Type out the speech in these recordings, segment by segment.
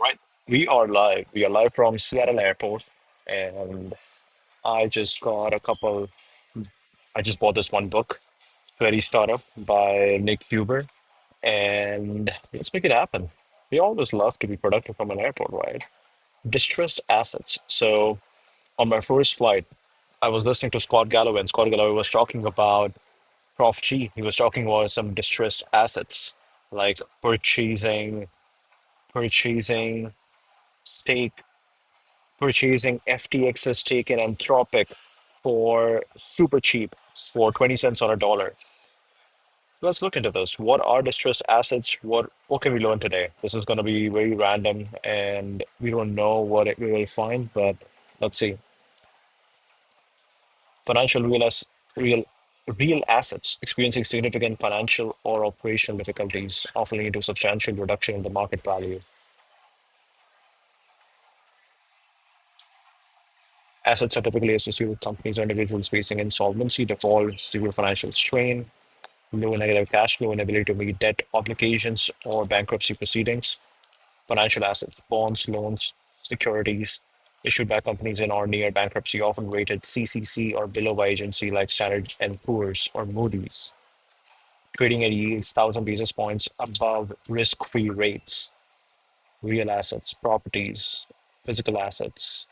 Right. We are live. We are live from Seattle Airport, and I just got a couple. I just bought this one book, Very Startup by Nick Huber, and let's make it happen. We always love to be productive from an airport, right? Distressed assets. So, on my first flight, I was listening to Scott Galloway, and Scott Galloway was talking about Prof G. He was talking about some distressed assets, like purchasing stake purchasing FTX's stake in Anthropic for super cheap, for 20 cents on a dollar. Let's look into this. What are distressed assets? What can we learn today? This is going to be very random and we don't know we will find, but let's see. Financial real real assets experiencing significant financial or operational difficulties, often leading to substantial reduction in the market value. Assets are typically associated with companies or individuals facing insolvency, default, severe financial strain, low negative cash flow, inability to meet debt obligations or bankruptcy proceedings. Financial assets, bonds, loans, securities issued by companies in or near bankruptcy, often rated CCC or below by agency like Standard and Poor's or Moody's. Trading at yields 1,000 basis points above risk-free rates. Real assets, properties, physical assets.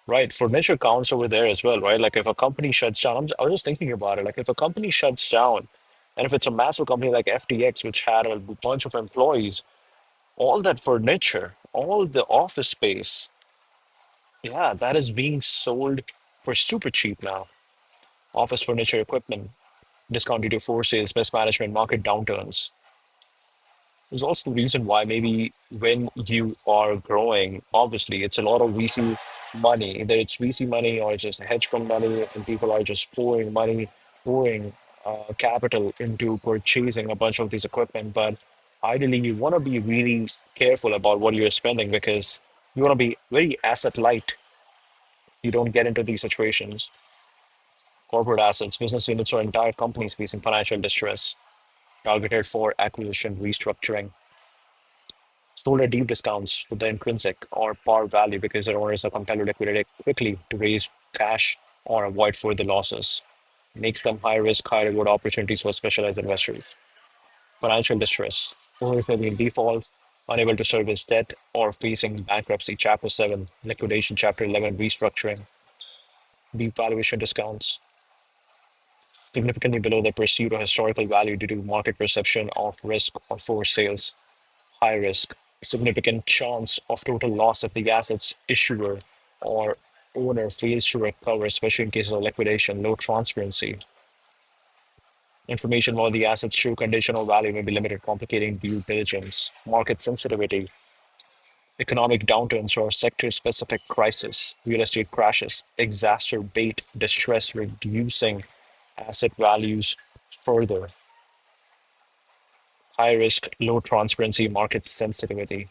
Right, furniture counts over there as well, right? Like if a company shuts down, I was just thinking about it. Like if a company shuts down, and if it's a massive company like FTX, which had a bunch of employees, all that furniture, all the office space, yeah, that is being sold for super cheap now. Office furniture equipment, discount due to forced sales, mismanagement, market downturns. There's also the reason why maybe when you are growing, obviously it's a lot of VC money, either it's VC money or it's just hedge fund money, and people are just pouring money, pouring capital into purchasing a bunch of these equipment. But ideally, you want to be really careful about what you're spending because you want to be very asset light. You don't get into these situations. Corporate assets, business units, or entire companies facing financial distress, targeted for acquisition, restructuring sold at deep discounts with the intrinsic or par value because their owners are compelled to liquidate it quickly to raise cash or avoid further losses. Makes them high risk, high reward opportunities for specialized investors. Financial distress. Owners may be in default, unable to service debt, or facing bankruptcy, Chapter 7, liquidation, Chapter 11, restructuring, deep valuation discounts, significantly below their perceived or historical value due to market perception of risk or forced sales. High risk, significant chance of total loss if the asset's issuer or owner fails to recover, especially in cases of liquidation, low transparency. Information about the asset's true condition or value may be limited, complicating due diligence. Market sensitivity, economic downturns or sector-specific crisis, real estate crashes exacerbate distress, reducing asset values further. High risk, low transparency, market sensitivity.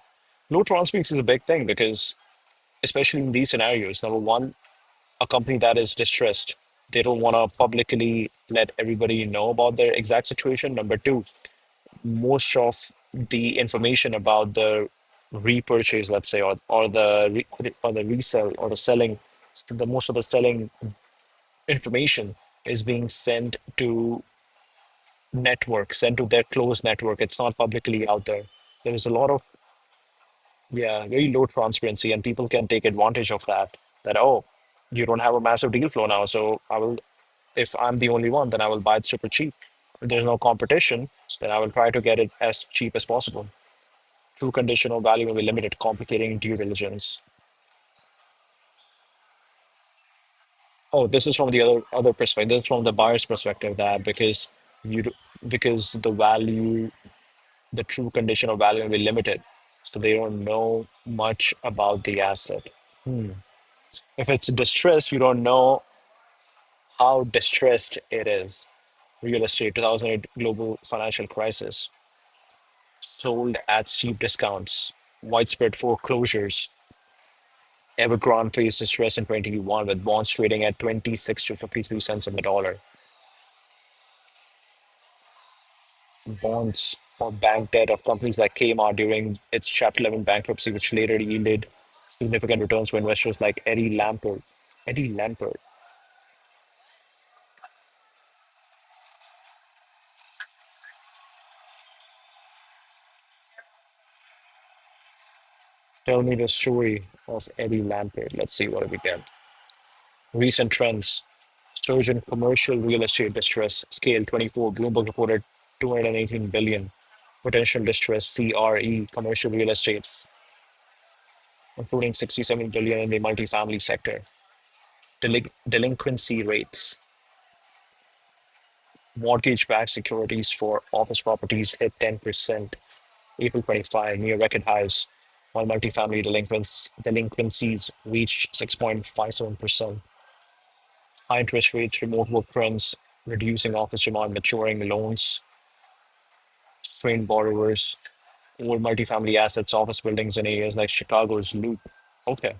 Low transparency is a big thing because especially in these scenarios. Number one, a company that is distressed, they don't want to publicly let everybody know about their exact situation. Number two, most of the information about the repurchase, let's say, or the resell or the selling, the most of the selling information is being sent to sent to their closed network. It's not publicly out there. There is a lot of very low transparency, and people can take advantage of that. That oh, you don't have a massive deal flow now, so I will. If I'm the only one, then I will buy it super cheap. If there's no competition, then I will try to get it as cheap as possible. True conditional value will be limited, complicating due diligence. Oh, this is from the other perspective. This is from the buyer's perspective that you d- because the value, the true conditional value will be limited, so they don't know much about the asset. Hmm. If it's distressed, you don't know how distressed it is. Real estate, 2008 global financial crisis, sold at steep discounts, widespread foreclosures. Evergrande faced distress in 2021 with bonds trading at 26 to 53 cents on the dollar. Bonds. or bank debt of companies like Kmart during its Chapter 11 bankruptcy, which later yielded significant returns for investors like Eddie Lampert. Eddie Lampert, tell me the story of Eddie Lampert. Let's see what we get. Recent trends. Surge in commercial real estate distress. Scale 24. Bloomberg reported 218 billion. Potential distress CRE commercial real estates, including 67 billion in the multifamily sector. Delinquency rates. Mortgage-backed securities for office properties hit 10% April 25, near record highs, while multifamily delinquencies reached 6.57%. High interest rates, remote work trends, reducing office demand, maturing loans, strained borrowers, old multifamily assets, office buildings in areas like Chicago's Loop. Okay.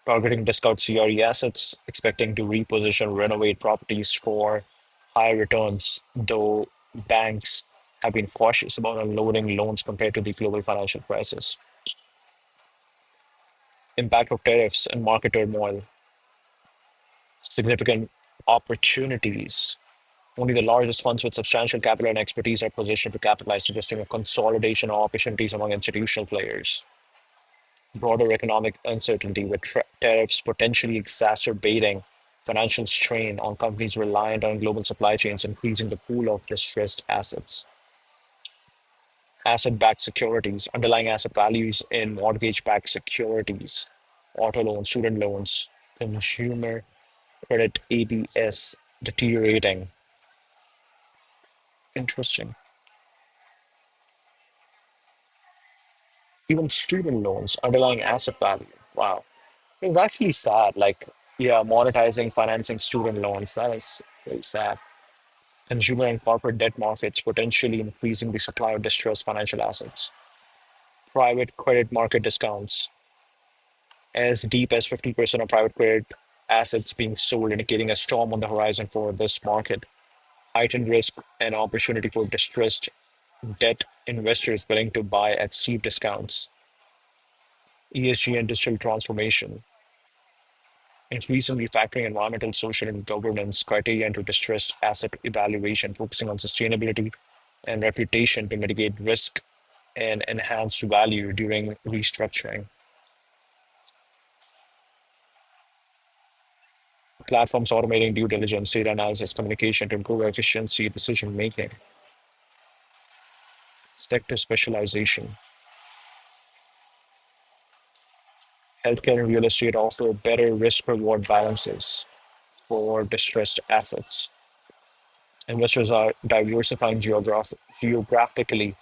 Targeting discount CRE assets, expecting to reposition, renovate properties for higher returns, though banks have been cautious about unloading loans compared to the global financial crisis. Impact of tariffs and market turmoil, significant opportunities. Only the largest funds with substantial capital and expertise are positioned to capitalize, suggesting a consolidation of opportunities among institutional players. Broader economic uncertainty, with tariffs potentially exacerbating financial strain on companies reliant on global supply chains, increasing the pool of distressed assets. Asset-backed securities, underlying asset values in mortgage-backed securities, auto loans, student loans, consumer credit ABS deteriorating. Interesting. Even student loans, underlying asset value. Wow. It's actually sad. Like, yeah, monetizing, financing student loans. That is very sad. Consumer and corporate debt markets potentially increasing the supply of distressed financial assets. Private credit market discounts, as deep as 50% of private credit assets being sold, indicating a storm on the horizon for this market. Heightened risk and opportunity for distressed debt investors willing to buy at steep discounts. ESG and digital transformation, increasingly factoring environmental, social, and governance criteria into distressed asset evaluation, focusing on sustainability and reputation to mitigate risk and enhance value during restructuring. Platforms automating due diligence, data analysis, communication to improve efficiency, decision making. Sector specialization. Healthcare and real estate offer better risk reward balances for distressed assets. Investors are diversifying geographically,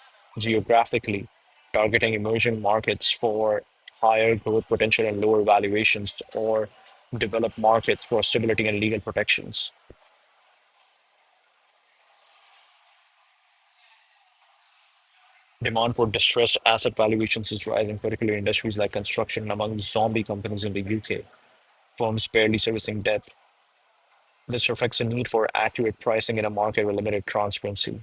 targeting emerging markets for higher growth potential and lower valuations, or developed markets for stability and legal protections. Demand for distressed asset valuations is rising, particularly in industries like construction and among zombie companies in the UK, firms barely servicing debt. This reflects a need for accurate pricing in a market with limited transparency.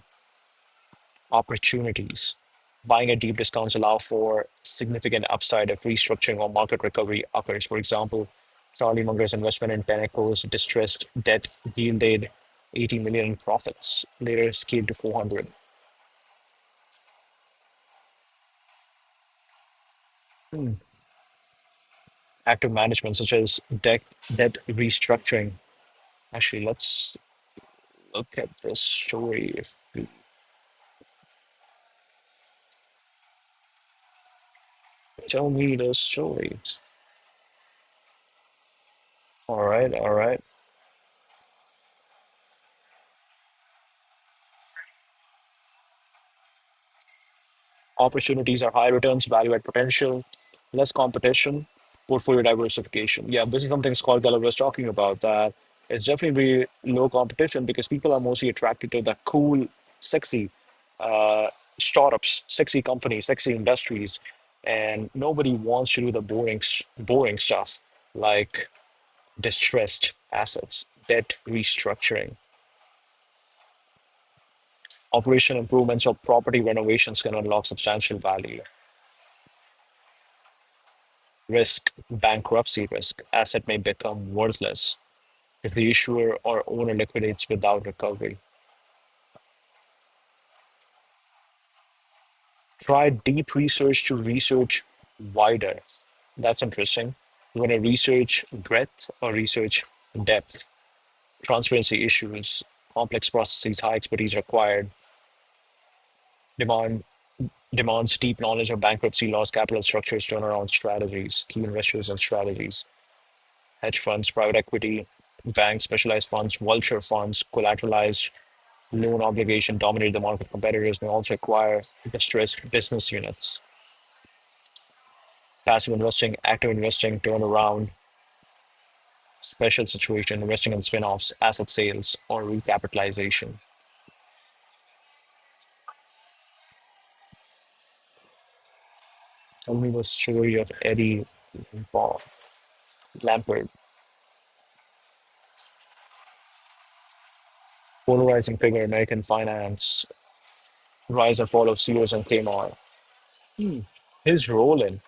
Opportunities. Buying at deep discounts allow for significant upside if restructuring or market recovery occurs. For example, Charlie Munger's investment in Teneco's distressed debt yielded 80 million in profits, later scaled to 400. Hmm. Active management, such as debt restructuring. Actually, let's look at this story. If we tell me the story. All right, all right. Opportunities are high returns, value add potential, less competition, portfolio diversification. Yeah, this is something Scott Geller was talking about. That it's definitely very low competition because people are mostly attracted to the cool, sexy uh, startups, sexy companies, sexy industries, and nobody wants to do the boring stuff like distressed assets, debt restructuring. Operational improvements or property renovations can unlock substantial value. Risk, bankruptcy risk, asset may become worthless if the issuer or owner liquidates without recovery. Try deep research to research wider. That's interesting. You want to research breadth or research depth? Transparency issues, complex processes, high expertise required, demand demands deep knowledge of bankruptcy laws, capital structures, turnaround strategies, key investors and strategies, hedge funds, private equity, banks, specialized funds, vulture funds, collateralized loan obligation dominate the market. Competitors may also acquire distressed business units. Passive investing, active investing, turnaround, special situation, investing in spin-offs, asset sales, or recapitalization. Tell me the story of Eddie Lampert, polarizing figure, American finance, rise and fall of CEOs and Claymore. His role in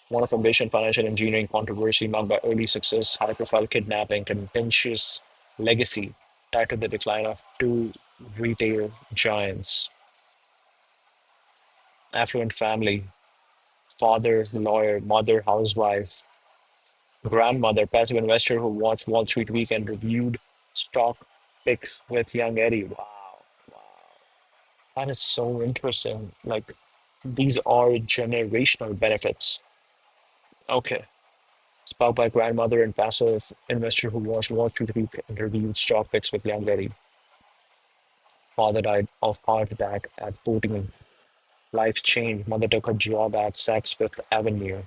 one of ambition financial engineering controversy marked by early success, high-profile kidnapping, contentious legacy tied to the decline of two retail giants, affluent family, father, lawyer, mother, housewife, grandmother, passive investor who watched Wall Street Week and reviewed stock picks with young Eddie. Wow, that is so interesting. Like, these are generational benefits. Okay. Spout by grandmother and passive investor who watched Wall Street Week and reviewed stock picks with young Eddie. Father died of heart attack at 14. Life changed. Mother took a job at Saks Fifth Avenue.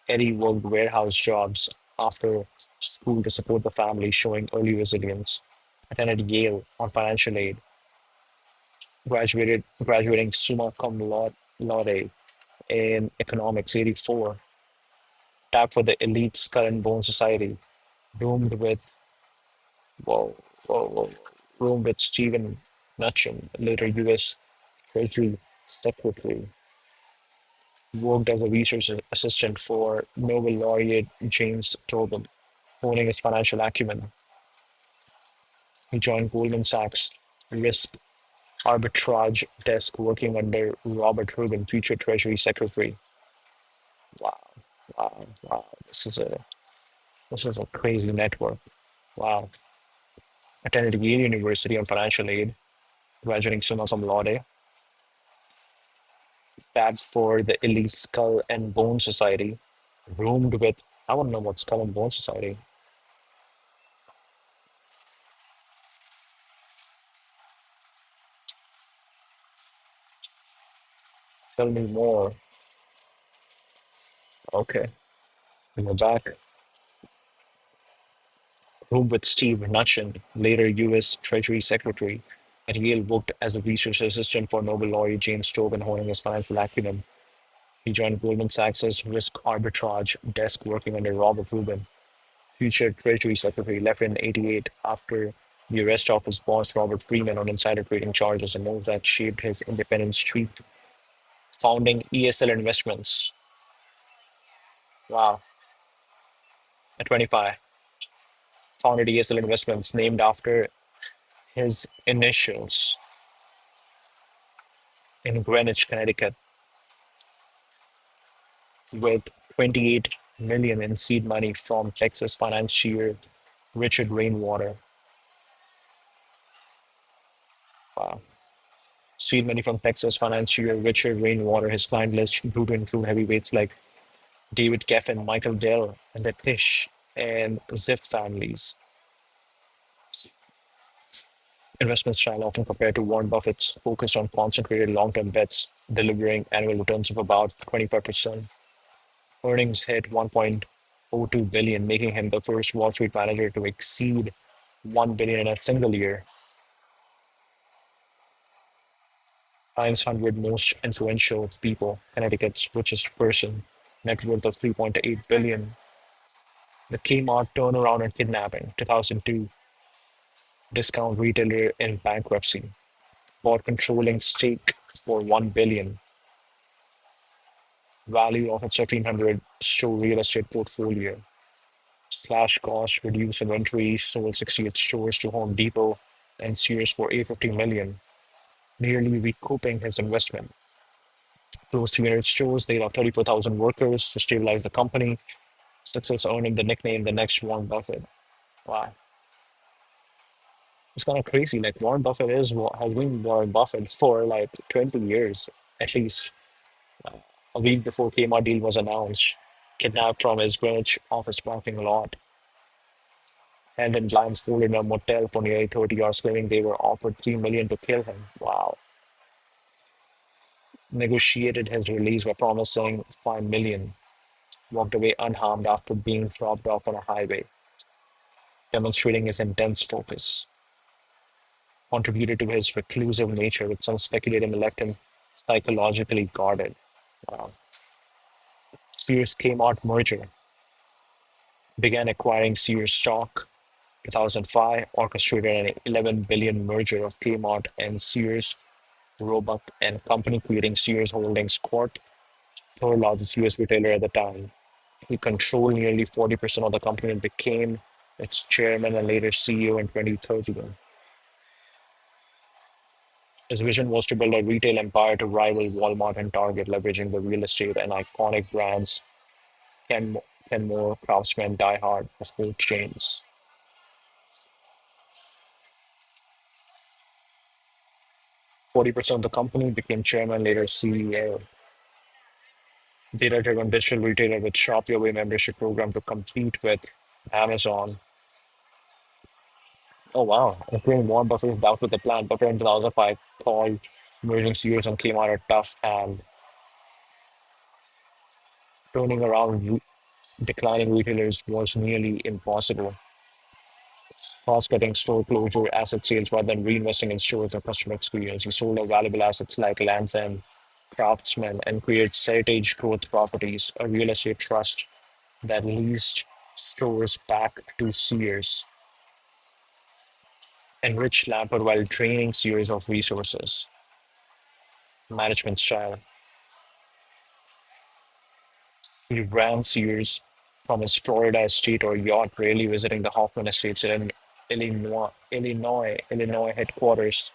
Eddie worked warehouse jobs after school to support the family, showing early resilience. Attended Yale on financial aid. Graduating summa cum laude in economics, 84. Tapped for the elite Skull and Bone Society. Roomed with, whoa, whoa, whoa, roomed with Stephen Mnuchin, later U.S. Treasury Secretary. Worked as a research assistant for Nobel laureate James Tobin, honing his financial acumen. He joined Goldman Sachs risk arbitrage desk working under Robert Rubin, future Treasury Secretary. Wow, wow, wow. This is a crazy network. Wow. Attended Yale University on financial aid, graduating summa cum laude, tabbed for the elite Skull and Bone Society, roomed with, I want to know what Skull and Bone Society. Tell me more. Okay, we're back. Roomed with Steve Mnuchin, later U.S. Treasury Secretary. At Yale, worked as a research assistant for Nobel laureate James Tobin, honing his financial acumen. He joined Goldman Sachs' risk arbitrage desk working under Robert Rubin, future Treasury Secretary. Left in '88 after the arrest of his boss, Robert Freeman, on insider trading charges, a move that shaped his independent streak. Founding ESL Investments. Wow. At 25, founded ESL Investments, named after his initials in Greenwich, Connecticut, with 28 million in seed money from Texas financier Richard Rainwater. Wow. Seed money from Texas financier Richard Rainwater. His client list grew to include heavyweights like David Geffen, Michael Dell, and the Tish and Ziff families. Investment style often compared to Warren Buffett's, focused on concentrated long-term bets, delivering annual returns of about 25%. Earnings hit 1.02 billion, making him the first Wall Street manager to exceed 1 billion in a single year. Times 100 most influential people, Connecticut's richest person, net worth of 3.8 billion. The Kmart turnaround and kidnapping, 2002. discount retailer in bankruptcy, bought controlling stake for 1 billion, value of its 1,500 store real estate portfolio, slash cost, reduce inventory, sold 68 stores to Home Depot and Sears for 850 million, nearly recouping his investment. Close to 300 stores, laid off 34,000 workers to stabilize the company, success earning the nickname the next Warren Buffett. Wow. It's kind of crazy. Like Warren Buffett has been Warren Buffett for like 20 years, at least. A week before Kmart deal was announced, kidnapped from his Greenwich office parking lot, held and blindfolded in a motel for nearly 30 hours, claiming they were offered 3 million to kill him. Wow. Negotiated his release by promising 5 million. Walked away unharmed after being dropped off on a highway, demonstrating his intense focus. Contributed to his reclusive nature, with some speculating left him psychologically guarded. Wow. Sears Kmart merger began acquiring Sears stock 2005, orchestrated an 11 billion merger of Kmart and Sears, Roebuck and Company, creating Sears Holdings Corp., third largest US retailer at the time. He controlled nearly 40% of the company and became its chairman and later CEO in 2013. His vision was to build a retail empire to rival Walmart and Target, leveraging the real estate and iconic brands Kenmore, Craftsman, Die Hard, of both chains. 40% of the company, became chairman, later CEO. Data-driven digital retailer with Shop Your Way membership program to compete with Amazon. Oh wow, including Warren Buffett doubts with the plan. Buffett in 2005 called merging Sears and came out a tough and turning around declining retailers was nearly impossible. Cost-cutting, store closure, asset sales rather than reinvesting in stores and customer experience. He sold off valuable assets like Lands End, Craftsman, and created Heritage Growth Properties, a real estate trust that leased stores back to Sears, enriched Lampard while draining Sears of resources. Management style. He ran Sears from his Florida estate or yacht, rarely visiting the Hoffman Estates in Illinois headquarters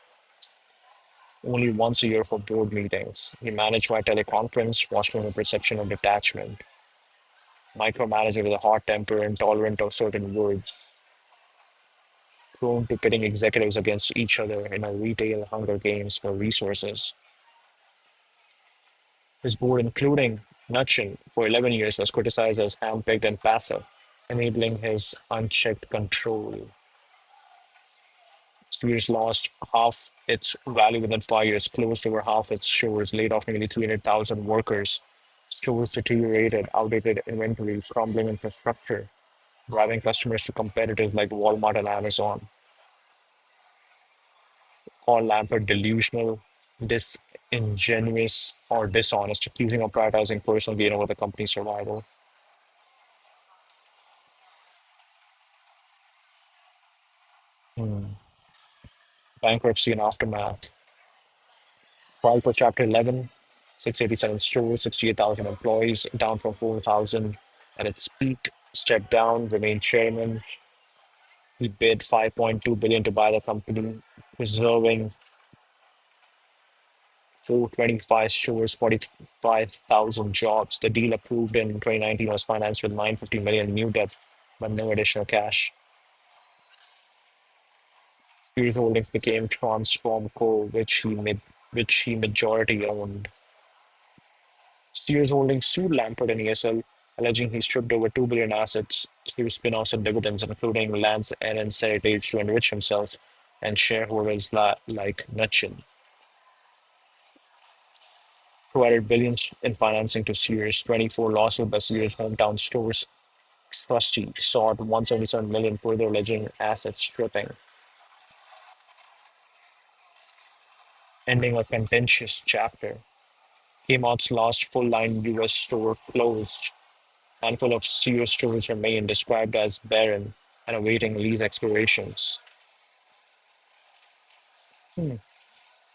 only once a year for board meetings. He managed by teleconference, fostering a perception of detachment. Micromanager with a hot temper, intolerant of certain words, prone to pitting executives against each other in a retail Hunger Games for resources. His board, including Nutchin, for 11 years was criticized as hand-picked and passive, enabling his unchecked control. Sears lost half its value within 5 years, closed over half its stores, laid off nearly 300,000 workers. Stores deteriorated, outdated inventory, crumbling infrastructure, driving customers to competitors like Walmart and Amazon. Called Lampert delusional, disingenuous, or dishonest, accusing of prioritizing personal gain over the company's survival. Hmm. Bankruptcy and aftermath. Filed for Chapter 11, 687 stores, 68,000 employees, down from 4,000 at its peak. Stepped down, remained chairman. He bid 5.2 billion to buy the company, preserving 425 stores, 45,000 jobs. The deal approved in 2019 was financed with 950 million new debt, but no additional cash. Sears Holdings became Transform Co., which he majority owned. Sears Holdings sued Lampert and ESL, alleging he stripped over 2 billion assets through spin-offs and dividends, including Lance and Heritage, to enrich himself and shareholders like Nutchin. Provided billions in financing to Sears. 24 lawsuit by Sears hometown stores trustee sought 177 million, further alleging asset stripping, ending a contentious chapter. Kmart's last full-line U.S. store closed. Handful of Sears stores remain, described as barren and awaiting lease expirations.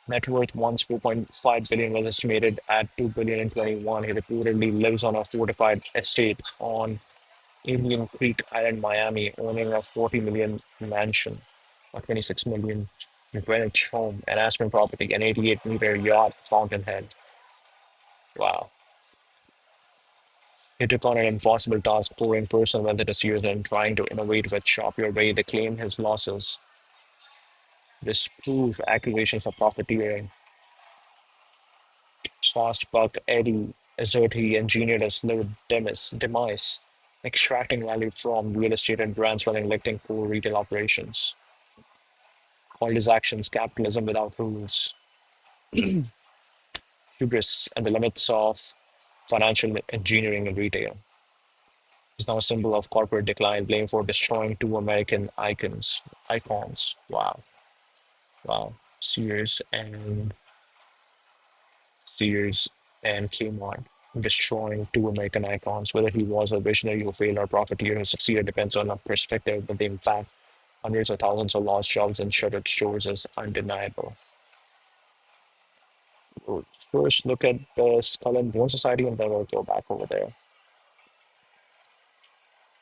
Net worth once 4.5 billion was estimated at 2 billion in 21. He reportedly lives on a fortified estate on Indian Creek Island, Miami, owning a 40 million mansion, a 26 million Greenwich home, an Aspen property, an 88-meter yacht, Fountainhead. Wow. He took on an impossible task, pouring personal wealth into series and trying to innovate with Shop Your Way. They claim his losses disprove accusations of profiteering. Fast buck Eddie assert he engineered a slow demise, extracting value from real estate and brands while neglecting core retail operations. Called his actions capitalism without rules, hubris, and the limits of financial engineering in retail. He's now a symbol of corporate decline, blamed for destroying two American icons. Wow, wow. Sears and Kmart, destroying two American icons. Whether he was a visionary who failed or profiteer who succeeded depends on a perspective, but the impact hundreds of thousands of lost jobs and shuttered stores is undeniable. We'll first look at the Skull and Bone Society and then we'll go back over there.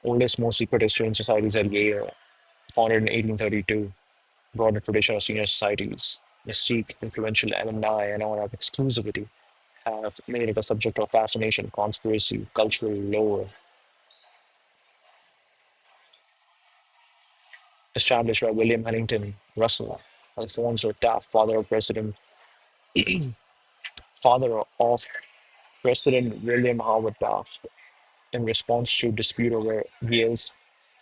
Oldest, most secret historian societies at Yale, founded in 1832, broader tradition of senior societies. Mystique, influential alumni, and aura of exclusivity have made it a subject of fascination, conspiracy, cultural lore. Established by William Huntington Russell, Alfonso Taft, father of President William Howard Taft, in response to dispute over Yale's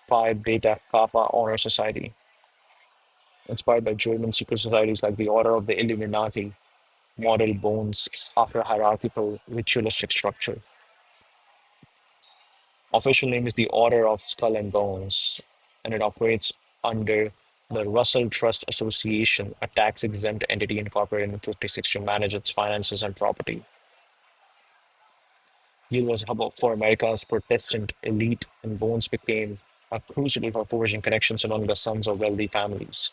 Phi Beta Kappa Honor Society, inspired by German secret societies like the Order of the Illuminati, model bones after a hierarchical ritualistic structure. Official name is the Order of Skull and Bones, and it operates under the Russell Trust Association, a tax-exempt entity incorporated in 56 to manage its finances and property. Yale was a hub for America's Protestant elite, and Bones became a crucible for forging connections among the sons of wealthy families,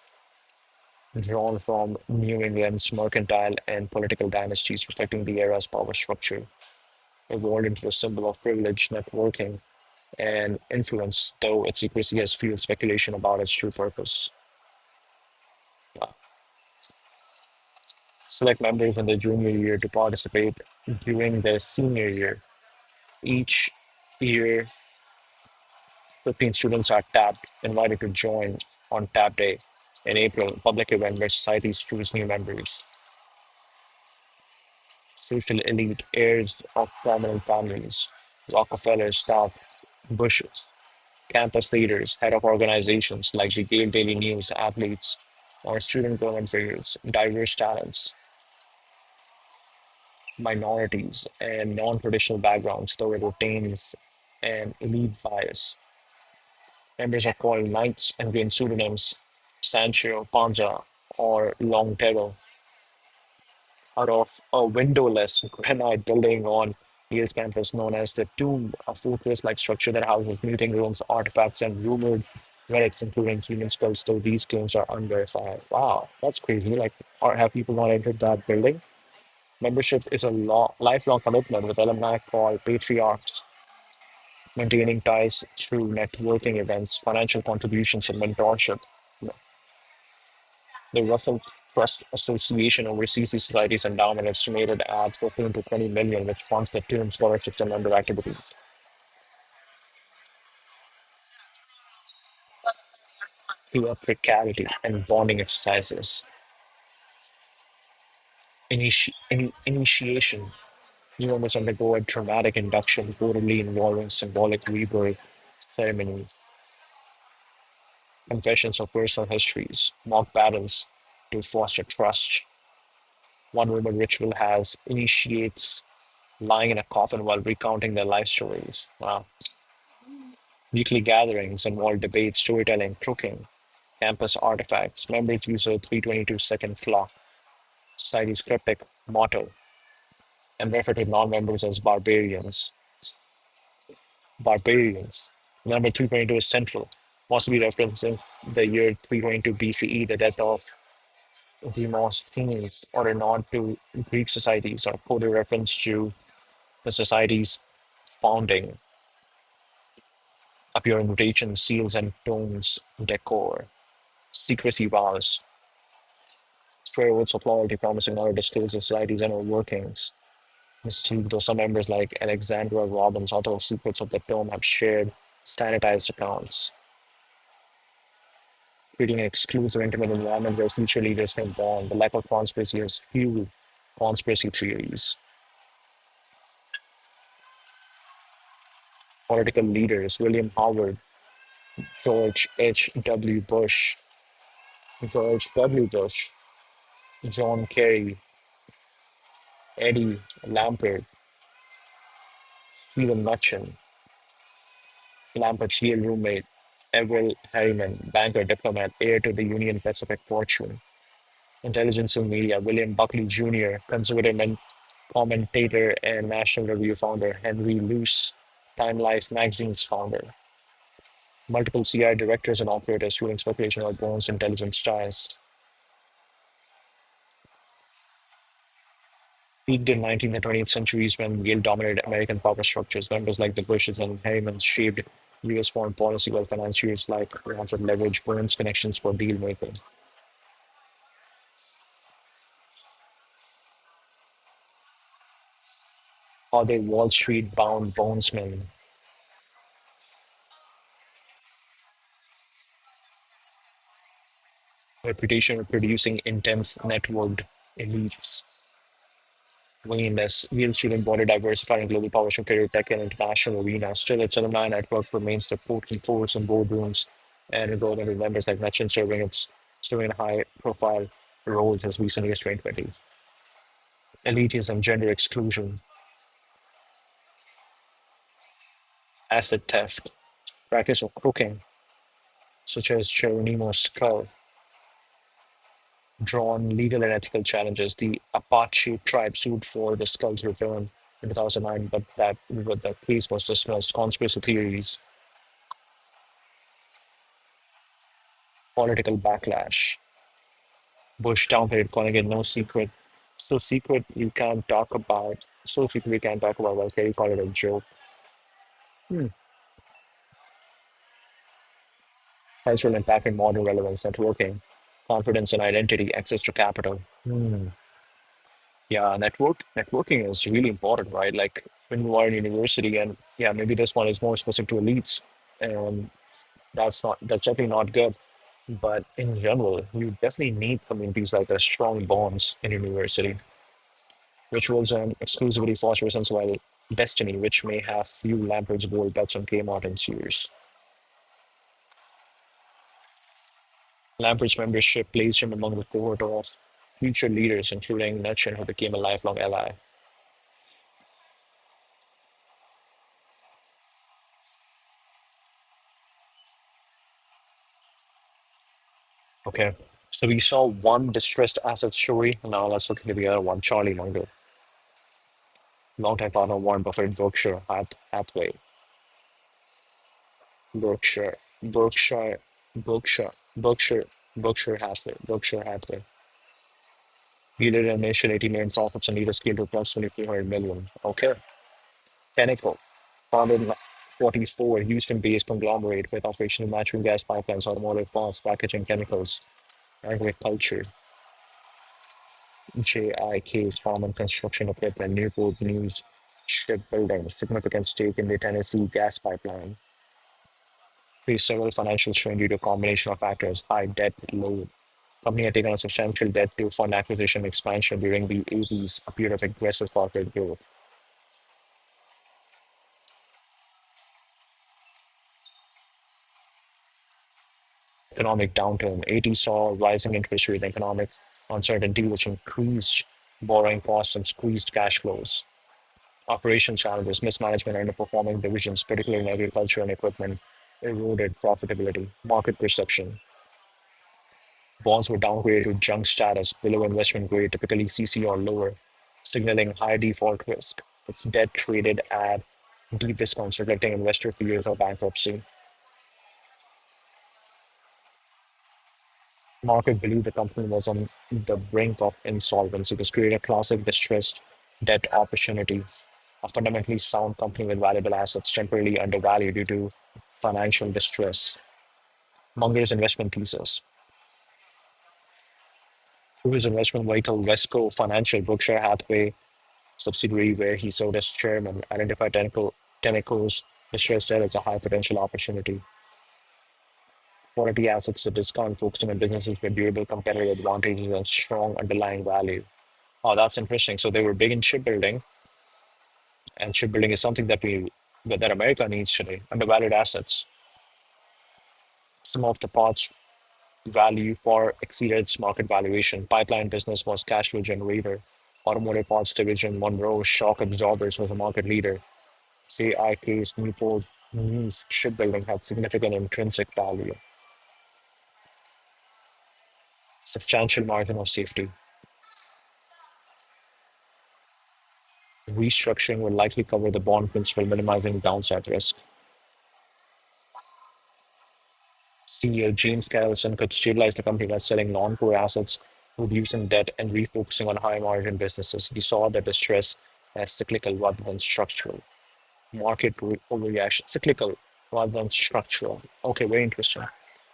drawn from New England's mercantile and political dynasties, reflecting the era's power structure, evolved into a symbol of privilege, networking, and influence, though its secrecy has fueled speculation about its true purpose. Uh, Select members in the junior year to participate during their senior year. Each year, 15 students are tapped, invited to join on Tap Day in April, a public event where societies choose new members. Social elite, heirs of prominent families, Rockefeller staff, Bushes, campus leaders, head of organizations like the Yale Daily News, athletes, or student government figures, diverse talents, minorities, and non-traditional backgrounds, though it retains an elite bias. Members are called knights and gain pseudonyms Sancho Panza or Longtero out of a windowless granite building on Yale's campus known as the Tomb, a fortress-like structure that houses meeting rooms, artifacts, and rumored relics, including human skulls, though these claims are unverified. Wow, that's crazy. Like, have people not entered that building? Membership is a lifelong commitment with alumni called patriarchs, maintaining ties through networking events, financial contributions, and mentorship. The Russell Trust Association oversees the society's endowment, estimated at 15 to 20 million, which funds the team scholarships and member activities. Through precarity and bonding exercises. Initiation. New members undergo a dramatic induction, reportedly involving symbolic rebirth ceremonies, confessions of personal histories, mock battles to foster trust. One woman ritual has initiates lying in a coffin while recounting their life stories. Wow. Weekly gatherings involve debates, storytelling, cooking, campus artifacts. Members use a 322-second clock, society's cryptic motto, and refer to non-members as barbarians. Barbarians. Number 322 is central, possibly referencing the year 322 BCE, the death of Demosthenes, or a nod to Greek societies, or quote a reference to the society's founding, appear in notations, seals, and tomes decor. Secrecy vows, swear oaths of loyalty promising not to disclose the society's inner workings. Mystique, though some members like Alexandra Robbins, author of Secrets of the Tome, have shared sanitized accounts, creating an exclusive, intimate environment where future leaders can bond. The lack of conspiracy has fueled conspiracy theories. Political leaders, William Howard, George H.W. Bush, George W. Bush, John Kerry, Eddie Lampert, Stephen Mnuchin, Lampert's real roommate, Everett Harriman, banker, diplomat, heir to the Union Pacific fortune. Intelligence and media, William Buckley Jr., conservative and commentator and National Review founder, Henry Luce, Time Life magazine's founder. Multiple CI directors and operators, fueling speculation about Bourne's intelligence ties. Peaked in 19th and 20th centuries when Yale dominated American power structures. Members like the Bushes and Harrimans shaped U.S. foreign policy, while financiers like Robert leveraged Burns' connections for deal making. Are they Wall Street bound bondsmen? Reputation of producing intense networked elites. Wayne as Yale student body diversified in global power structure, tech, and international arena. Still, its alumni network remains the potent force in boardrooms and in government with members like Nutchin serving in high profile roles as recently as 2020. Elitism, gender exclusion, asset theft, practice of crooking, such as Geronimo's skull, drawn legal and ethical challenges. The Apache tribe sued for the skull's return in 2009, but the case was dismissed. Conspiracy theories, political backlash. Bush downplayed, calling it no secret. So secret you can't talk about. So secret we can't talk about. Well, Kerry called it a joke. Hmm. Cultural impact and modern relevance, networking, confidence and identity, access to capital. Hmm. Yeah, networking is really important, right? Like when you are in university, and yeah, maybe this one is more specific to elites, and that's definitely not good. But in general, you definitely need communities like the strong bonds in university. Rituals and exclusivity foster a sense of destiny, which may have few Lampert's gold bets on Kmart and Sears. Lampert's membership placed him among the cohort of future leaders, including Nutchin, who became a lifelong ally. Okay. So we saw one distressed asset story. Now let's look at the other one, Charlie Munger, longtime partner of Warren Buffett, Hathaway, Berkshire, Berkshire, Berkshire, Berkshire, Berkshire Hathaway. Yielded an initial 80 million profits and need a scale to approximately 400 million. Okay. Tenneco, founded in 44, Houston-based conglomerate with operations in natural gas pipelines, automotive parts, packaging, chemicals, agriculture. JIK's farm and construction equipment, Newport News shipbuilding, significant stake in the Tennessee gas pipeline, faced several financial strain due to a combination of factors, high debt load. Company had taken on substantial debt to fund acquisition expansion during the 80s, a period of aggressive corporate growth. Economic downturn. 80s saw rising interest rate and economic uncertainty, which increased borrowing costs and squeezed cash flows. Operation challenges, mismanagement, underperforming divisions, particularly in agriculture and equipment, eroded profitability. Market perception. Bonds were downgraded to junk status, below investment grade, typically CC or lower, signaling high default risk. Its debt traded at deep discounts, reflecting investor fears of bankruptcy. Market believed the company was on the brink of insolvency. This created a classic distressed debt opportunity. A fundamentally sound company with valuable assets temporarily undervalued due to financial distress. Munger's investment thesis. Through his investment vehicle, Wesco Financial, Berkshire Hathaway subsidiary, where he served as chairman, identified Tenneco's distressed debt as a high potential opportunity. Quality assets to discount, focusing on businesses with durable competitive advantages and strong underlying value. Oh, that's interesting. So they were big in shipbuilding, and shipbuilding is something that America needs today. Undervalued assets. Some of the parts value far exceeded its market valuation. Pipeline business was cash flow generator. Automotive parts division, Monroe Shock Absorbers was a market leader. CIK's Newport News Shipbuilding had significant intrinsic value. Substantial margin of safety. Restructuring will likely cover the bond principal, minimizing downside risk. CEO James Carlson could stabilize the company by selling non-core assets, reducing debt, and refocusing on high-margin businesses. He saw the distress as cyclical rather than structural. Overreaction, cyclical rather than structural. Okay, very interesting.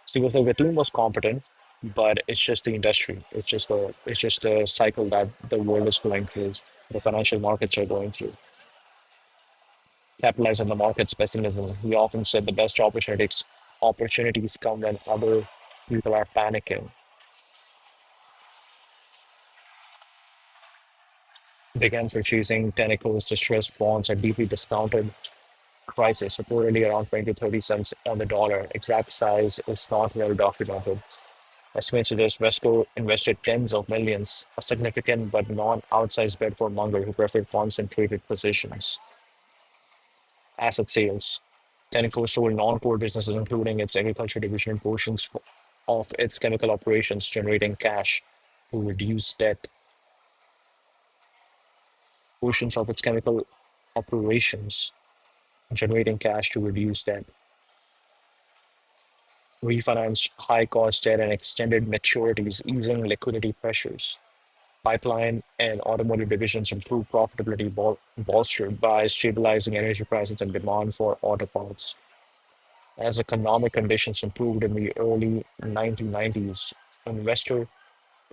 So he was like the team was competent, but it's just the industry. It's just the cycle that the world is going through. The financial markets are going through. Capitalize on the market's pessimism. He often said the best opportunities come when other people are panicking. Began purchasing Tenneco's distressed bonds at deeply discounted prices, reportedly around 20 to 30 cents on the dollar. Exact size is not well documented. Estimates suggest Wesco invested tens of millions, a significant but non-outsized bet for Munger, who preferred concentrated positions. Asset sales. Tenneco sold non-core businesses, including its agriculture division and portions of its chemical operations, generating cash to reduce debt. Portions of its chemical operations, generating cash to reduce debt. Refinanced high-cost debt and extended maturities, easing liquidity pressures. Pipeline and automotive divisions improved profitability, bolstered by stabilizing energy prices and demand for auto parts. As economic conditions improved in the early 1990s, investor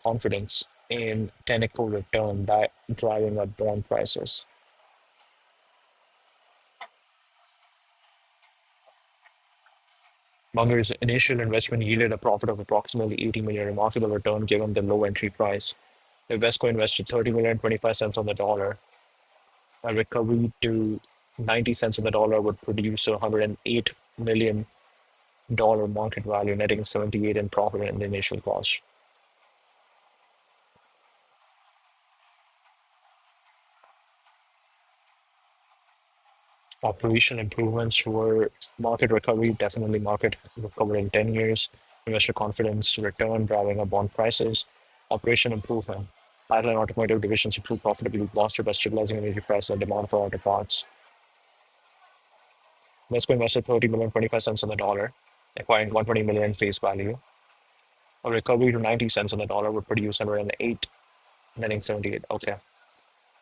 confidence in Tenneco returned, driving up bond prices. Munger's initial investment yielded a profit of approximately 80 million, remarkable return given the low entry price. Invesco invested 30 million, 25 cents on the dollar. A recovery to 90 cents on the dollar would produce a $108 million market value, netting 78 in profit in the initial cost. Operation improvements were market recovery, definitely market recovery in 10 years. Investor confidence return, driving up bond prices. Operation improvement. Pipeline automotive divisions improved profitability, bolstered by stabilizing energy prices and demand for auto parts. Mesco invested 30 million, 25 cents on the dollar, acquiring 120 million face value. A recovery to 90 cents on the dollar would produce 108, netting 78. Okay.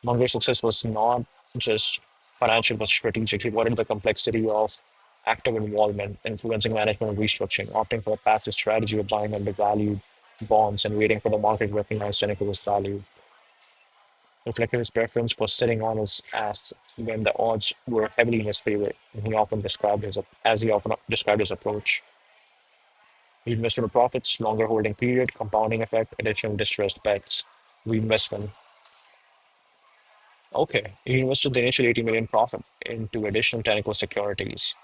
Munger's success was not just financial, but strategic. He avoided the complexity of active involvement, influencing management and restructuring, opting for a passive strategy of buying undervalued bonds and waiting for the market to recognize Tenneco's value. Reflecting his preference for sitting on his ass when the odds were heavily in his favor. And he often described his approach. He invested in profits, longer holding period, compounding effect, additional distressed bets, reinvestment. Okay, he invested the initial 80 million profit into additional Tenneco securities,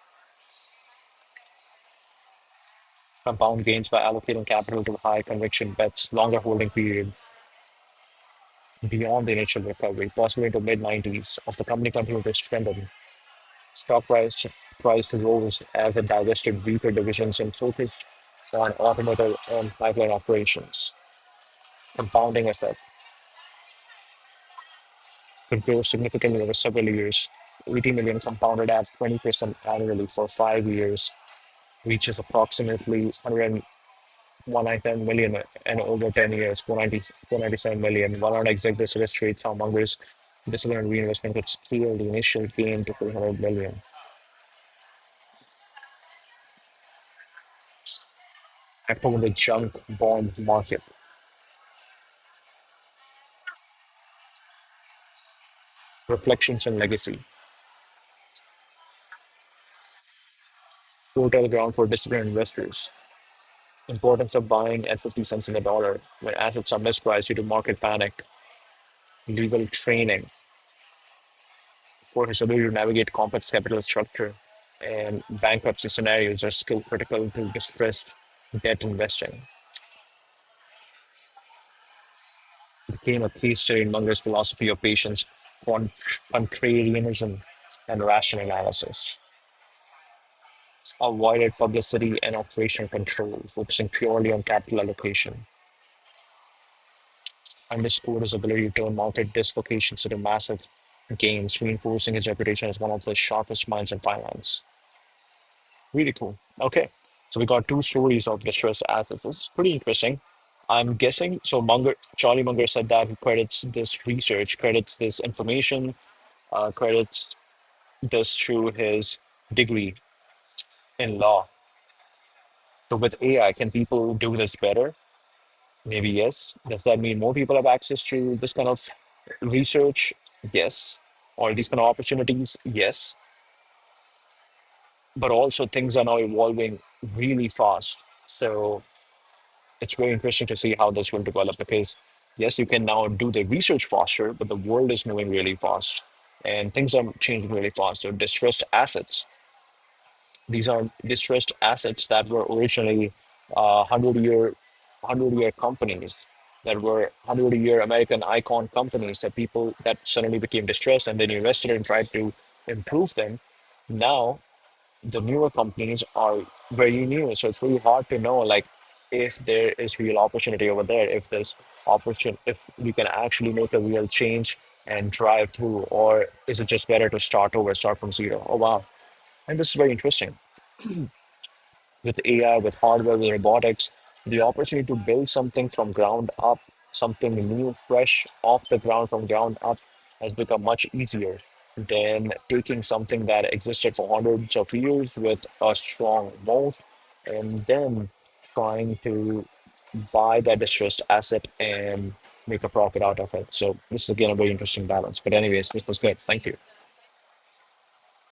compound gains by allocating capital to high conviction bets, longer holding period beyond the initial recovery, possibly into mid 90s, as the company continued to strengthen. Stock price rose as it divested weaker divisions and focused on automotive and pipeline operations. Compounding effect could grow significantly over several years. 80 million compounded at 20% annually for 5 years reaches approximately 197 million and over 10 years, 497 million. While on exit, this illustrates how Munger's disciplined reinvestment could scale the initial gain to 400 million. Active in the junk bond market. Reflections and legacy. Fertile ground for disciplined investors. Importance of buying at 50 cents in the dollar when assets are mispriced due to market panic. Legal training for his ability to navigate complex capital structure and bankruptcy scenarios are skill critical to distressed debt investing. Became a case study in Munger's philosophy of patience, contrarianism, and rational analysis. Avoided publicity and operational control, focusing purely on capital allocation. Underscored his ability to turn market dislocations into massive gains, reinforcing his reputation as one of the sharpest minds in finance. Really cool. Okay. So we got two stories of distressed assets. This is pretty interesting. I'm guessing so Charlie Munger said that he credits this research, credits this information, credits this through his degree in law. So with AI, can people do this better? Maybe yes. Does that mean more people have access to this kind of research? Yes. Or these kind of opportunities? Yes. But also things are now evolving really fast. So it's very interesting to see how this will develop because yes, you can now do the research faster, but the world is moving really fast and things are changing really fast. So distressed assets, these are distressed assets that were originally 100-year companies that were 100-year American icon companies that people that suddenly became distressed and then you invested and tried to improve them. Now the newer companies are very new, so it's really hard to know like if there is real opportunity over there, if there's opportunity, if we can actually make a real change and drive through, or is it just better to start over, start from zero? Oh wow, and this is very interesting with AI, with hardware, with robotics, the opportunity to build something from ground up, something new, fresh, off the ground from ground up, has become much easier than taking something that existed for hundreds of years with a strong moat and then trying to buy that distressed asset and make a profit out of it. So this is again a very interesting balance. But anyways, this was good. Thank you.